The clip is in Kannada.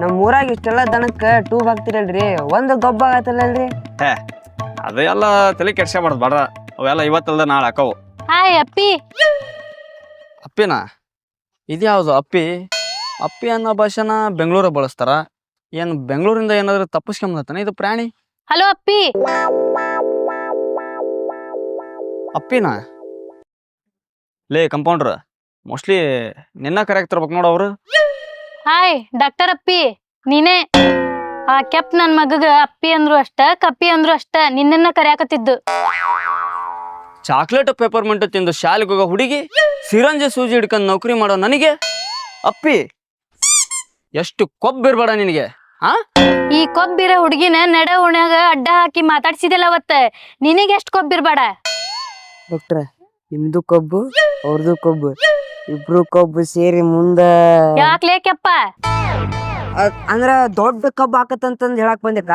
ನಮ್ಮ ಊರಾಗ ಇಷ್ಟೆಲ್ಲ ದನಕ್ಕೆ ಟೂಬ್ ಹಾಕ್ತಿರಲ್ರಿ ಒಂದು ಗೊಬ್ಬ ಆಗತ್ತಲ್ಲಲ್ರಿ. ಅದೆಲ್ಲ ತಲೆ ಕೆಡ್ಸ್ಕೊಬಾರ್ದು ಬಾಡ್ರ, ಅವೆಲ್ಲ ಇವತ್ತಲ್ದ ನಾಳೆ ಹಾಕವು. ಹಾಯ್ ಅಪ್ಪಿ. ಅಪ್ಪಿನ ಇದ್ಯಾವುದು ಅಪ್ಪಿ? ಅಪ್ಪಿ ಅನ್ನೋ ಭಾಷೆನ ಬೆಂಗಳೂರ ಬಳಸ್ತಾರ. ಏನು ಬೆಂಗಳೂರಿಂದ ಏನಾದ್ರು ತಪ್ಪಿಸ್ಕೊಂಬತ್ತಾನೆ ಇದು ಪ್ರಾಣಿ? ಹಲೋ ಅಪ್ಪಿ. ಅಪ್ಪಿನ ಲೇ ಕಂಪೌಂಡ್ರ, ಮೋಸ್ಟ್ಲಿ ನಿನ್ನ ಕರೆಯಾಗಿ ತರ್ಬೇಕು ನೋಡು ಅವರು. ಹಾಯ್ ಡಾಕ್ಟರ್ ಅಪ್ಪಿ, ನೀನೇ ಆ ಕೆಪ್ ನನ್ ಮಗಗ ಅಪ್ಪಿ ಅಂದ್ರು ಅಷ್ಟ ಕಪ್ಪಿ ಅಂದ್ರು ಅಷ್ಟ ನಿನ್ನ ಕರ್ಯಾಕತ್ತಿದ್ದು. ಚಾಕ್ಲೇಟ್ ಪೇಪರ್ ಮಿಂಟು ತಿಂದು ಶಾಲೆಗೆ ಹೋಗೋ ಹುಡುಗಿ ಸಿರಂಜೆ ಸೂಜಿ ಹಿಡ್ಕೊಂಡು ನೌಕರಿ ಮಾಡೋ ನನಗೆ ಅಪ್ಪಿ? ಎಷ್ಟು ಕೊಬ್ಬಿರ್ಬೇಡ ನಿನಗೆ. ಈ ಕೊಬ್ಬಿರ ಹುಡುಗಿನ ನಡ ಉಣ್ಯಾಗ ಅಡ್ಡ ಹಾಕಿ ಮಾತಾಡ್ಸಿದಿಲ್ಲ ಅವತ್ತ, ನಿನಗೆ ಎಷ್ಟು ಕೊಬ್ಬಿರ್ಬೇಡ. ಡಾಕ್ಟ್ರ, ನಿಮ್ದು ಕೊಬ್ಬು ಅವ್ರದ್ದು ಕೊಬ್ಬು, ಇಬ್ರು ಕೊಬ್ಬು ಸೇರಿ ಮುಂದ ಯಾಕ್ಲೇಕೆಪ್ಪ? ಅಂದ್ರ ದೊಡ್ಡ ಕಬ್ಬು ಹಾಕತ್ತಂತಂದ್ ಹೇಳಕ್ ಬಂದಿಕ್ಕ.